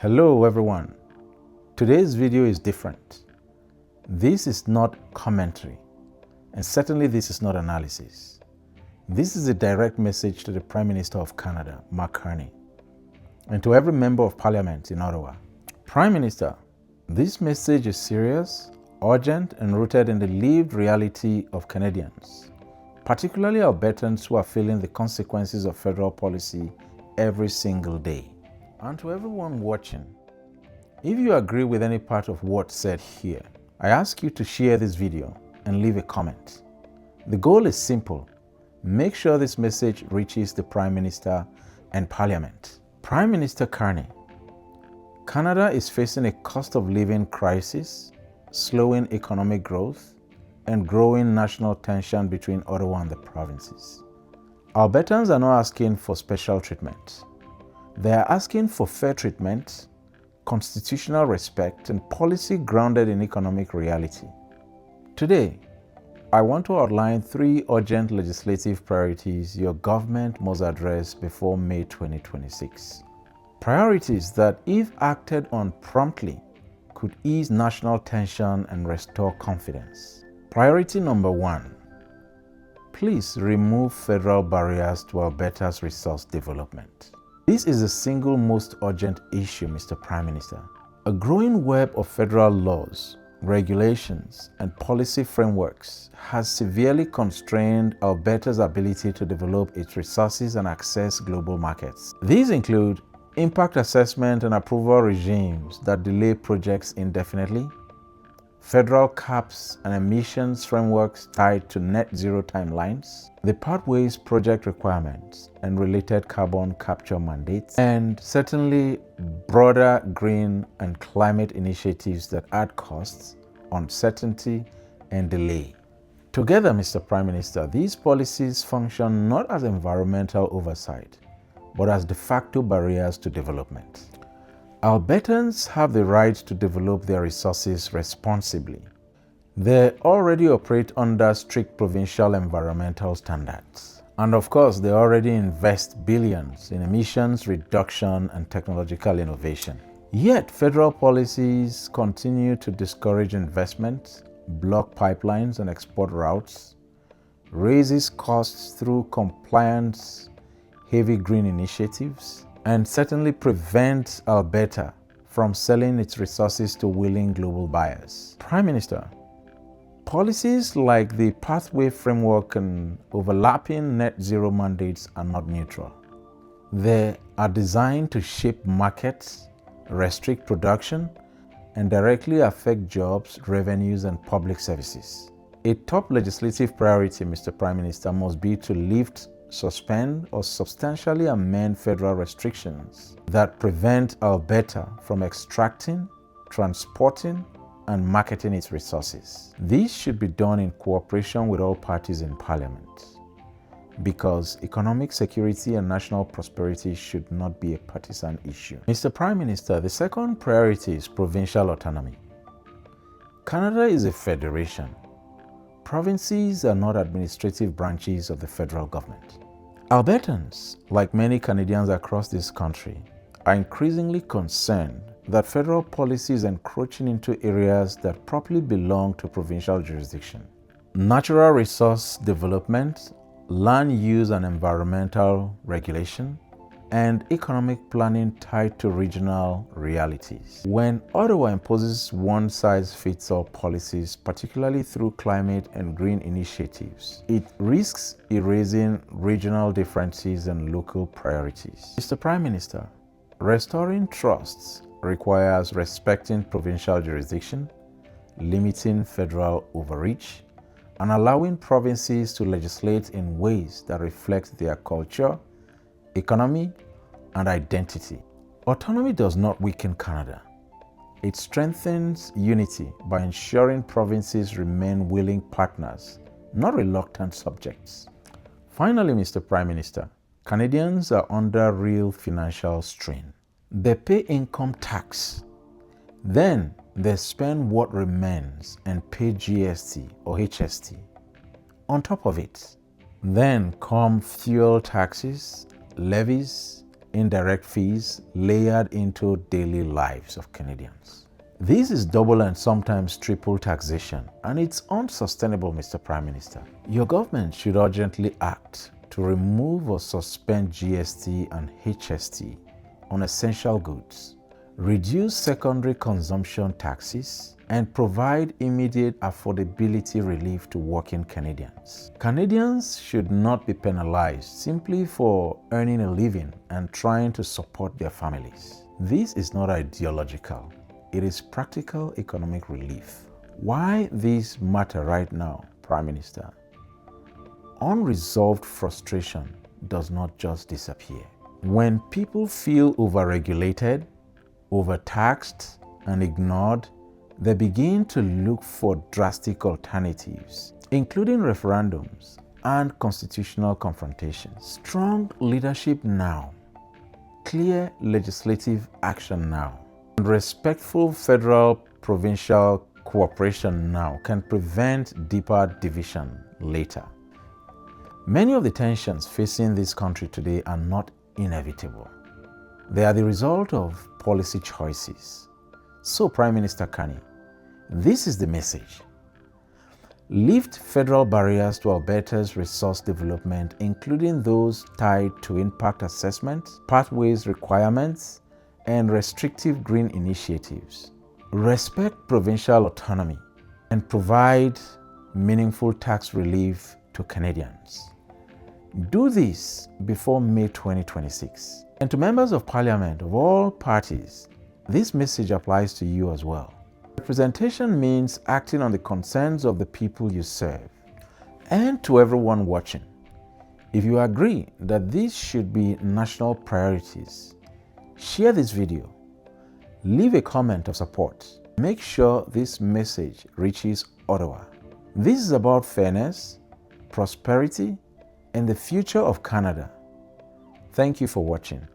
Hello everyone. Today's video is different. This is not commentary, and certainly this is not analysis. This is a direct message to the Prime Minister of Canada, Carney, and to every member of Parliament in Ottawa. Prime Minister, this message is serious, urgent, and rooted in the lived reality of Canadians, particularly Albertans who are feeling the consequences of federal policy every single day. And to everyone watching, if you agree with any part of what's said here, I ask you to share this video and leave a comment. The goal is simple. Make sure this message reaches the Prime Minister and Parliament. Prime Minister Carney, Canada is facing a cost of living crisis, slowing economic growth, and growing national tension between Ottawa and the provinces. Albertans are not asking for special treatment. They are asking for fair treatment, constitutional respect, and policy grounded in economic reality. Today, I want to outline 3 urgent legislative priorities your government must address before May 2026. Priorities that, if acted on promptly, could ease national tension and restore confidence. Priority number 1. Please remove federal barriers to Alberta's resource development. This is the single most urgent issue, Mr. Prime Minister. A growing web of federal laws, regulations, and policy frameworks has severely constrained Alberta's ability to develop its resources and access global markets. These include impact assessment and approval regimes that delay projects indefinitely, federal caps and emissions frameworks tied to net zero timelines, the pathways project requirements and related carbon capture mandates, and certainly broader green and climate initiatives that add costs, uncertainty, and delay. Together, Mr. Prime Minister, these policies function not as environmental oversight, but as de facto barriers to development. Albertans have the right to develop their resources responsibly. They already operate under strict provincial environmental standards. And of course, they already invest billions in emissions reduction and technological innovation. Yet, federal policies continue to discourage investment, block pipelines and export routes, raises costs through compliance, heavy green initiatives, and certainly prevent Alberta from selling its resources to willing global buyers. Prime Minister, policies like the pathway framework and overlapping net zero mandates are not neutral. They are designed to shape markets, restrict production, and directly affect jobs, revenues, and public services. A top legislative priority, Mr. Prime Minister, must be to lift, suspend, or substantially amend federal restrictions that prevent Alberta from extracting, transporting, and marketing its resources. This should be done in cooperation with all parties in Parliament, because economic security and national prosperity should not be a partisan issue. Mr. Prime Minister, the second priority is provincial autonomy. Canada is a federation. Provinces are not administrative branches of the federal government. Albertans, like many Canadians across this country, are increasingly concerned that federal policy is encroaching into areas that properly belong to provincial jurisdiction. Natural resource development, land use and environmental regulation, and economic planning tied to regional realities. When Ottawa imposes one-size-fits-all policies, particularly through climate and green initiatives, it risks erasing regional differences and local priorities. Mr. Prime Minister, restoring trusts requires respecting provincial jurisdiction, limiting federal overreach, and allowing provinces to legislate in ways that reflect their culture, economy, and identity. Autonomy does not weaken Canada. It strengthens unity by ensuring provinces remain willing partners, not reluctant subjects. Finally, Mr. Prime Minister, Canadians are under real financial strain. They pay income tax. Then they spend what remains and pay GST or HST. On top of it, then come fuel taxes, levies, indirect fees layered into daily lives of Canadians. This is double and sometimes triple taxation, and it's unsustainable, Mr. Prime Minister. Your government should urgently act to remove or suspend GST and HST on essential goods, reduce secondary consumption taxes, and provide immediate affordability relief to working Canadians. Canadians should not be penalized simply for earning a living and trying to support their families. This is not ideological. It is practical economic relief. Why this matter right now, Prime Minister? Unresolved frustration does not just disappear. When people feel overregulated, overtaxed, and ignored, they begin to look for drastic alternatives, including referendums and constitutional confrontations. Strong leadership now, clear legislative action now, and respectful federal-provincial cooperation now can prevent deeper division later. Many of the tensions facing this country today are not inevitable. They are the result of policy choices. So, Prime Minister Carney, this is the message. Lift federal barriers to Alberta's resource development, including those tied to impact assessment, pathways requirements, and restrictive green initiatives. Respect provincial autonomy and provide meaningful tax relief to Canadians. Do this before May 2026. And to members of Parliament of all parties, this message applies to you as well. Representation means acting on the concerns of the people you serve. And to everyone watching, if you agree that these should be national priorities, share this video, leave a comment of support. Make sure this message reaches Ottawa. This is about fairness, prosperity, and the future of Canada. Thank you for watching.